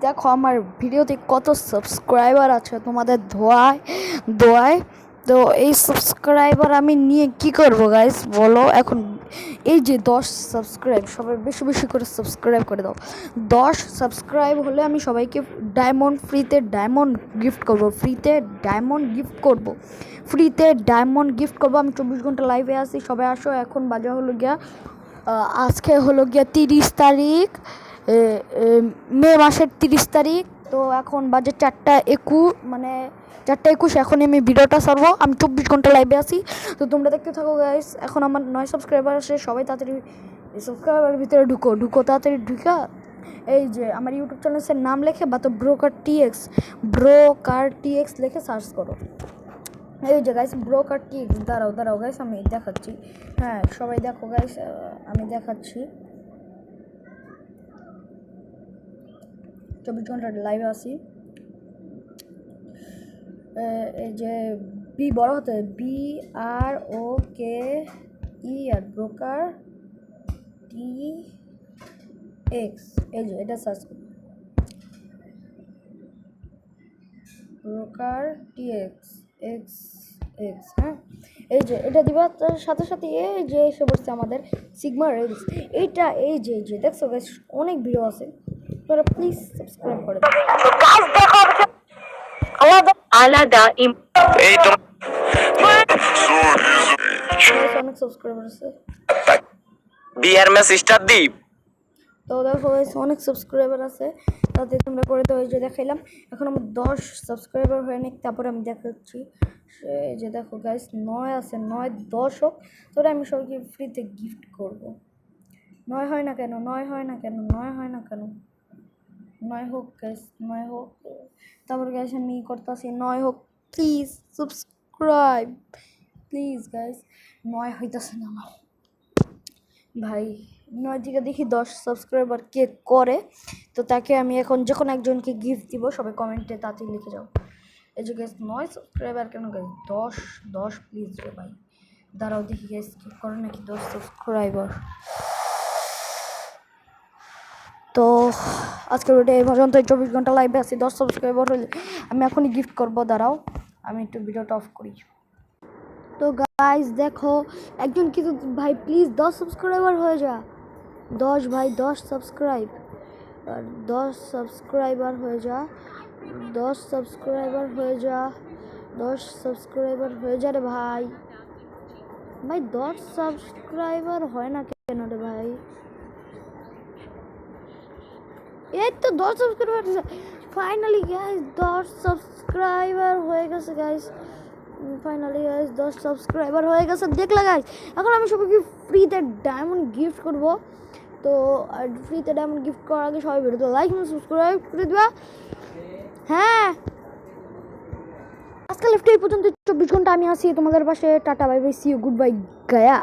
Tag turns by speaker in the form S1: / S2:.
S1: দেখো আমার ভিডিওতে কত সাবস্ক্রাইবার আছে তোমাদের দোয়ায় দোয়ায়। তো এই সাবস্ক্রাইবার আমি নিয়ে কি করব গাইস বলো এখন। এই যে 10 সাবস্ক্রাইব, সবাই বেশি বেশি করে সাবস্ক্রাইব করে দাও। 10 সাবস্ক্রাইব হলে আমি সবাইকে ফ্রিতে ডায়মন্ড গিফট করব, ফ্রিতে ডায়মন্ড গিফট করব। আমি 24 ঘন্টা লাইভে আছি, সবাই আসো। এখন বাজে হলো গিয়া আজকে হলো গিয়া 30 তারিখ, মে মাসের 30 তারিখ। তো এখন বাজে 4টা 21, মানে 4টা 21। এখন আমি ভিডিওটা ছাড়বো। আমি 24 ঘন্টা লাইভে আছি, তো তোমরা দেখতে থাকো গাইস। এখন আমার 9 সাবস্ক্রাইবার আসে, সবাই তাড়াতাড়ি সাবস্ক্রাইবারের ভিতরে ঢুকো তাড়াতাড়ি ঢুকা। এই যে আমার ইউটিউব চ্যানেলের নাম লেখে বা তো ব্রোকার টিএক্স লিখে সার্চ করো। এই যে গাইস ব্রোকার টিএক্স, দাঁড়াও গাইস আমি দেখাচ্ছি। হ্যাঁ সবাই দেখো গাইস, আমি দেখাচ্ছি। 24 ঘন্টা লাইভে আসি। এই যে বি বড় হতে BROKE আর ব্রোকার TX। এই যে এটা সার্চ করুন, ব্রোকার TX। হ্যাঁ এই যে এটা দিবা, তার সাথে সাথে এই যে এসে বসছে আমাদের সিগমা রিলস। এইটা এই যে দেখছো গাইস অনেক ভিডিও আছে, তোরা প্লিজ সাবস্ক্রাইব করে দাও।
S2: আলাদা এই তো
S1: অনেক সাবস্ক্রাইবার আছে।
S2: বিয়ার ম্যাচ স্টার দি।
S1: তো দেখো গাইস অনেক সাবস্ক্রাইবার আছে, তাতে তোমরা করে দাও। এই যে দেখাইলাম, এখন আমার 10 সাবস্ক্রাইবার হয়ে নিক, তারপরে আমি দেখাচ্ছি। এই যে দেখো গাইস 9 আছে, 9 10 হোক, তাহলে আমি সবাইকে ফ্রিতে গিফট করব। 9 হয় না কেন 9 হোক গাইস, 9 হোক। তারপর গাইস আমি করতেছি 9 হোক, প্লিজ সাবস্ক্রাইব, প্লিজ গাইস। 9 হইতেছে না আমার ভাই। 9 দিকে দেখি 10 সাবস্ক্রাইবার কে করে, তো তাকে আমি এখন যখন একজনকে গিফট দিব, সবাই কমেন্টে তাতেই লিখে যাও। এই যে গাইস 9 সাবস্ক্রাইবার কেন গাইস, 10 প্লিজ রে ভাই। দাঁড়াও দেখি গাইস কি করে নাকি 10 সাবস্ক্রাইবার। তো আজকের ভিডিও এই পর্যন্ত। 24 ঘন্টা লাইভে আছি, 10 সাবস্ক্রাইবার হলে আমি এখনই গিফট করবো। দাঁড়াও আমি একটু ভিডিওটা অফ করি। তো গাইস দেখো একজন কিছু ভাই প্লিজ 10 সাবস্ক্রাইবার হয়ে যা। 10 ভাই 10 সাবস্ক্রাইব, 10 সাবস্ক্রাইবার হয়ে যা, 10 সাবস্ক্রাইবার হয়ে যা, 10 সাবস্ক্রাইবার হয়ে যা রে ভাই। 10 সাবস্ক্রাইবার হয় না কেন রে ভাই? এই তো 10 সাবস্ক্রাইবার ফাইনালি গাইস, 10 সাবস্ক্রাইবার হয়ে গেছে গাইস। ফাইনালি গাইস 10 সাবস্ক্রাইবার হয়ে গেছে, দেখলে গাইস। এখন আমি সবাইকে ফ্রিতে ডায়মন্ড গিফট করব। তো ফ্রিতে ডায়মন্ড গিফট করার আগে সবাই ভিডিওতে লাইক এবং সাবস্ক্রাইব করে দিবা। হ্যাঁ আজকাল এই পর্যন্ত 24 ঘন্টা আমি আছি তোমাদের পাশে। Tata bye bye, see you, good bye, Gaya.